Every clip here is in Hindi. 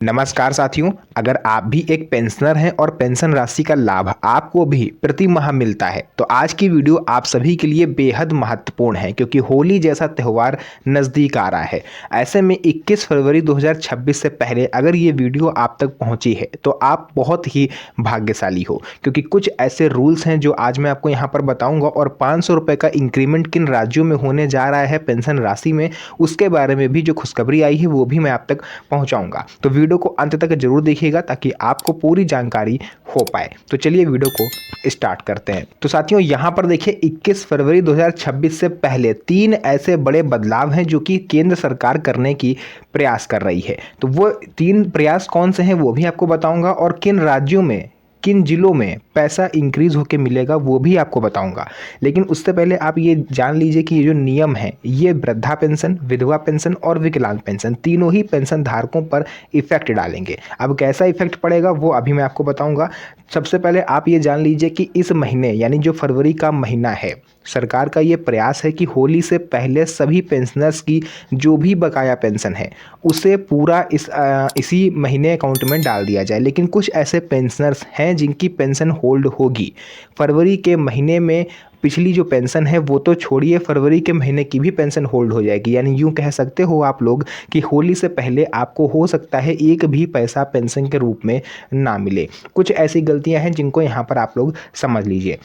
नमस्कार साथियों, अगर आप भी एक पेंशनर हैं और पेंशन राशि का लाभ आपको भी प्रति माह मिलता है तो आज की वीडियो आप सभी के लिए बेहद महत्वपूर्ण है क्योंकि होली जैसा त्यौहार नज़दीक आ रहा है। ऐसे में 21 फरवरी 2026 से पहले अगर ये वीडियो आप तक पहुंची है तो आप बहुत ही भाग्यशाली हो, क्योंकि कुछ ऐसे रूल्स हैं जो आज मैं आपको यहाँ पर बताऊँगा और 500 रुपये का इंक्रीमेंट किन राज्यों में होने जा रहा है पेंशन राशि में, उसके बारे में भी जो खुशखबरी आई है वो भी मैं आप तक पहुँचाऊँगा। तो वीडियो को अंत तक जरूर देखिएगा ताकि आपको पूरी जानकारी हो पाए। तो चलिए वीडियो को स्टार्ट करते हैं। तो साथियों यहाँ पर देखिए 21 फरवरी 2026 से पहले 3 ऐसे बड़े बदलाव हैं जो कि केंद्र सरकार करने की प्रयास कर रही है। तो वो 3 प्रयास कौन से हैं वो भी आपको बताऊंगा और किन राज्यों में किन जिलों में पैसा इंक्रीज होकर मिलेगा वो भी आपको बताऊंगा। लेकिन उससे पहले आप ये जान लीजिए कि ये जो नियम है ये वृद्धा पेंशन, विधवा पेंशन और विकलांग पेंशन तीनों ही पेंशन धारकों पर इफेक्ट डालेंगे। अब कैसा इफेक्ट पड़ेगा वो अभी मैं आपको बताऊंगा। सबसे पहले आप ये जान लीजिए कि इस महीने यानी जो फरवरी का महीना है, सरकार का ये प्रयास है कि होली से पहले सभी पेंशनर्स की जो भी बकाया पेंशन है उसे पूरा इसी महीने अकाउंट में डाल दिया जाए। लेकिन कुछ ऐसे पेंशनर्स हैं जिनकी पेंशन होल्ड होगी फरवरी के महीने में। पिछली जो पेंशन है वो तो छोड़िए, फरवरी के महीने की भी पेंशन होल्ड हो जाएगी। यानी यूँ कह सकते हो आप लोग कि होली से पहले आपको हो सकता है एक भी पैसा पेंशन के रूप में ना मिले। कुछ ऐसी गलतियां हैं जिनको यहाँ पर आप लोग समझ लीजिए।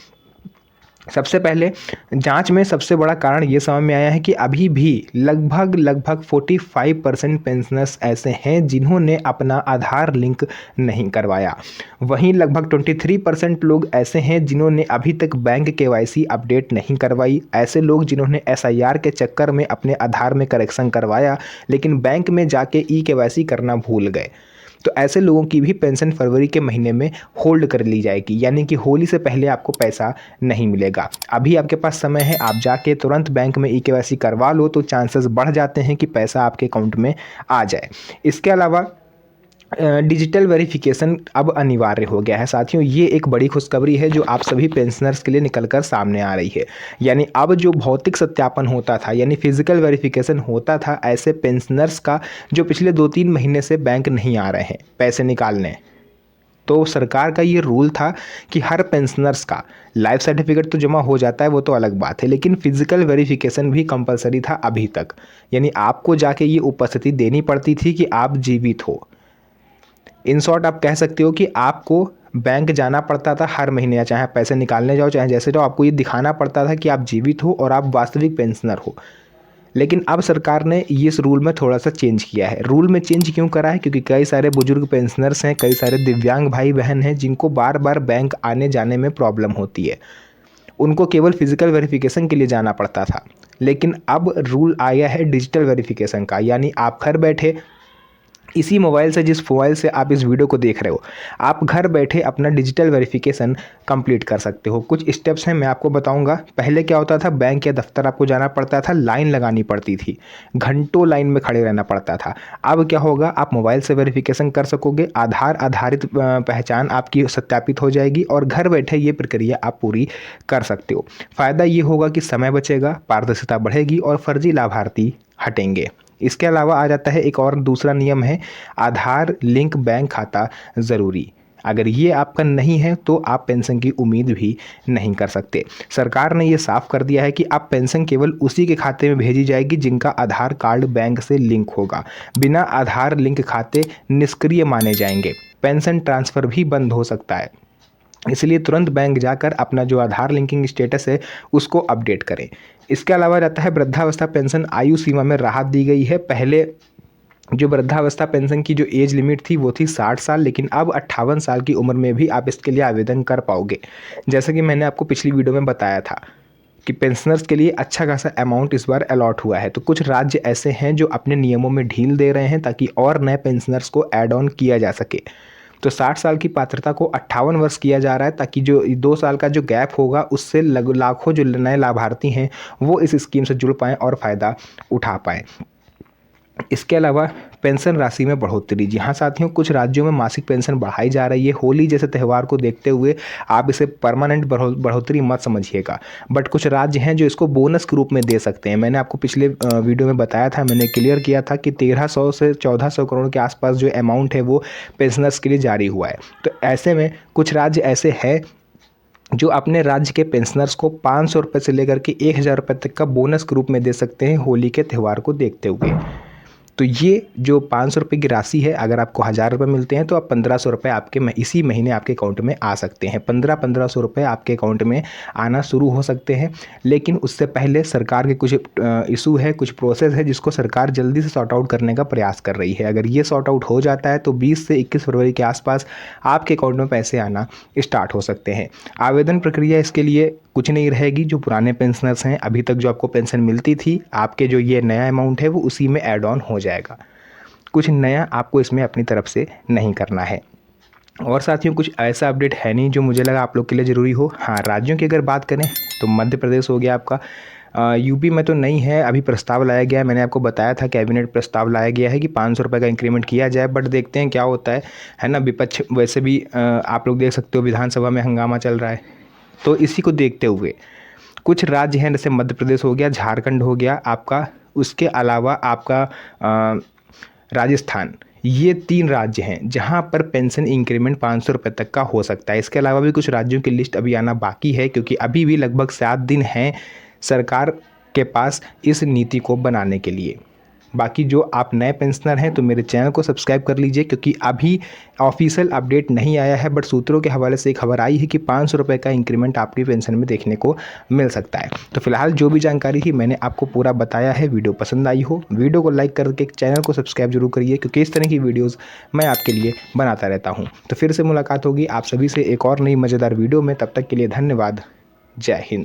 सबसे पहले जांच में सबसे बड़ा कारण ये समझ में आया है कि अभी भी लगभग 45% पेंशनर्स ऐसे हैं जिन्होंने अपना आधार लिंक नहीं करवाया। वहीं लगभग 23% लोग ऐसे हैं जिन्होंने अभी तक बैंक केवाईसी अपडेट नहीं करवाई। ऐसे लोग जिन्होंने एसआईआर के चक्कर में अपने आधार में करेक्शन करवाया लेकिन बैंक में जाके ई केवाईसी करना भूल गए। तो ऐसे लोगों की भी पेंशन फरवरी के महीने में होल्ड कर ली जाएगी, यानी कि होली से पहले आपको पैसा नहीं मिलेगा। अभी आपके पास समय है, आप जाके तुरंत बैंक में ई केवाईसी करवा लो तो चांसेस बढ़ जाते हैं कि पैसा आपके अकाउंट में आ जाए। इसके अलावा डिजिटल वेरिफिकेशन अब अनिवार्य हो गया है साथियों। ये एक बड़ी खुशखबरी है जो आप सभी पेंशनर्स के लिए निकलकर सामने आ रही है। यानी अब जो भौतिक सत्यापन होता था यानी फिजिकल वेरिफिकेशन होता था, ऐसे पेंशनर्स का जो पिछले 2-3 महीने से बैंक नहीं आ रहे हैं पैसे निकालने, तो सरकार का ये रूल था कि हर पेंशनर्स का लाइफ सर्टिफिकेट तो जमा हो जाता है, वो तो अलग बात है, लेकिन फिजिकल वेरिफिकेशन भी कंपलसरी था अभी तक। यानी आपको जाके ये उपस्थिति देनी पड़ती थी कि आप जीवित हो। इन शॉर्ट आप कह सकते हो कि आपको बैंक जाना पड़ता था हर महीने, या चाहे आप पैसे निकालने जाओ चाहे जैसे जाओ, आपको ये दिखाना पड़ता था कि आप जीवित हो और आप वास्तविक पेंशनर हो। लेकिन अब सरकार ने इस रूल में थोड़ा सा चेंज किया है। रूल में चेंज क्यों करा है? क्योंकि कई सारे बुजुर्ग पेंशनर्स हैं, कई सारे दिव्यांग भाई बहन हैं जिनको बार बार बैंक आने जाने में प्रॉब्लम होती है। उनको केवल फिजिकल वेरिफिकेशन के लिए जाना पड़ता था, लेकिन अब रूल आया है डिजिटल वेरिफिकेशन का। यानी आप घर बैठे इसी मोबाइल से, जिस मोबाइल से आप इस वीडियो को देख रहे हो, आप घर बैठे अपना डिजिटल वेरिफिकेशन कंप्लीट कर सकते हो। कुछ स्टेप्स हैं मैं आपको बताऊंगा। पहले क्या होता था, बैंक या दफ्तर आपको जाना पड़ता था, लाइन लगानी पड़ती थी, घंटों लाइन में खड़े रहना पड़ता था। अब क्या होगा, आप मोबाइल से वेरिफिकेशन कर सकोगे, आधार आधारित पहचान आपकी सत्यापित हो जाएगी और घर बैठे ये प्रक्रिया आप पूरी कर सकते हो। फ़ायदा ये होगा कि समय बचेगा, पारदर्शिता बढ़ेगी और फर्जी लाभार्थी हटेंगे। इसके अलावा आ जाता है एक और दूसरा नियम है, आधार लिंक बैंक खाता ज़रूरी। अगर ये आपका नहीं है तो आप पेंशन की उम्मीद भी नहीं कर सकते। सरकार ने ये साफ कर दिया है कि अब पेंशन केवल उसी के खाते में भेजी जाएगी जिनका आधार कार्ड बैंक से लिंक होगा। बिना आधार लिंक खाते निष्क्रिय माने जाएंगे। पेंशन ट्रांसफ़र भी बंद हो सकता है, इसलिए तुरंत बैंक जाकर अपना जो आधार लिंकिंग स्टेटस है उसको अपडेट करें। इसके अलावा रहता है वृद्धावस्था पेंशन आयु सीमा में राहत दी गई है। पहले जो वृद्धावस्था पेंशन की जो एज लिमिट थी वो थी 60 साल, लेकिन अब 58 साल की उम्र में भी आप इसके लिए आवेदन कर पाओगे। जैसे कि मैंने आपको पिछली वीडियो में बताया था कि पेंशनर्स के लिए अच्छा खासा अमाउंट इस बार अलॉट हुआ है। तो कुछ राज्य ऐसे हैं जो अपने नियमों में ढील दे रहे हैं ताकि और नए पेंशनर्स को ऐड ऑन किया जा सके। तो 60 साल की पात्रता को 58 वर्ष किया जा रहा है ताकि जो 2 साल का जो गैप होगा उससे लाखों जो नए लाभार्थी हैं वो इस स्कीम से जुड़ पाएँ और फ़ायदा उठा पाएँ। इसके अलावा पेंशन राशि में बढ़ोतरी। जी हाँ साथियों, कुछ राज्यों में मासिक पेंशन बढ़ाई जा रही है। होली जैसे त्यौहार को देखते हुए आप इसे परमानेंट बढ़ोतरी मत समझिएगा, बट कुछ राज्य हैं जो इसको बोनस के रूप में दे सकते हैं। मैंने आपको पिछले वीडियो में बताया था, मैंने क्लियर किया था कि 1300 से 1400 करोड़ के आसपास जो अमाउंट है वो पेंशनर्स के लिए जारी हुआ है। तो ऐसे में कुछ राज्य ऐसे हैं जो अपने राज्य के पेंशनर्स को 500 रुपये से लेकर के 1000 रुपये तक का बोनस के रूप में दे सकते हैं होली के त्यौहार को देखते हुए। तो ये जो 500 रुपये की राशि है, अगर आपको 1000 रुपये मिलते हैं तो आप 1500 रुपये आपके इसी महीने आपके अकाउंट में आ सकते हैं। 1500 रुपये आपके अकाउंट में आना शुरू हो सकते हैं, लेकिन उससे पहले सरकार के कुछ इशू है, कुछ प्रोसेस है जिसको सरकार जल्दी से सॉर्ट आउट करने का प्रयास कर रही है। अगर ये सॉर्ट आउट हो जाता है तो 20 से 21 फरवरी के आसपास आपके अकाउंट में पैसे आना स्टार्ट हो सकते हैं। आवेदन प्रक्रिया इसके लिए कुछ नहीं रहेगी। जो पुराने पेंशनर्स हैं, अभी तक जो आपको पेंशन मिलती थी, आपके जो ये नया अमाउंट है वो उसी में ऐड ऑन हो जाएगा। कुछ नया आपको इसमें अपनी तरफ से नहीं करना है। और साथियों, कुछ ऐसा अपडेट है नहीं जो मुझे लगा आप लोग के लिए ज़रूरी हो। हाँ, राज्यों की अगर बात करें तो मध्य प्रदेश हो गया आपका, यूपी में तो नहीं है, अभी प्रस्ताव लाया गया है। मैंने आपको बताया था कैबिनेट प्रस्ताव लाया गया है कि 500 रुपये का इंक्रीमेंट किया जाए, बट देखते हैं क्या होता है ना। विपक्ष वैसे भी आप लोग देख सकते हो विधानसभा में हंगामा चल रहा है, तो इसी को देखते हुए कुछ राज्य हैं जैसे मध्य प्रदेश हो गया, झारखंड हो गया आपका, उसके अलावा आपका राजस्थान, ये 3 राज्य हैं जहां पर पेंशन इंक्रीमेंट 500 रुपये तक का हो सकता है। इसके अलावा भी कुछ राज्यों की लिस्ट अभी आना बाकी है, क्योंकि अभी भी लगभग 7 दिन हैं सरकार के पास इस नीति को बनाने के लिए। बाकी जो आप नए पेंशनर हैं तो मेरे चैनल को सब्सक्राइब कर लीजिए, क्योंकि अभी ऑफिशियल अपडेट नहीं आया है, बट सूत्रों के हवाले से एक खबर आई है कि 500 रुपये का इंक्रीमेंट आपकी पेंशन में देखने को मिल सकता है। तो फिलहाल जो भी जानकारी थी मैंने आपको पूरा बताया है। वीडियो पसंद आई हो, वीडियो को लाइक करके चैनल को सब्सक्राइब जरूर करिए, क्योंकि इस तरह की वीडियोज़ मैं आपके लिए बनाता रहता हूँ। तो फिर से मुलाकात होगी आप सभी से एक और नई मज़ेदार वीडियो में। तब तक के लिए धन्यवाद। जय हिंद।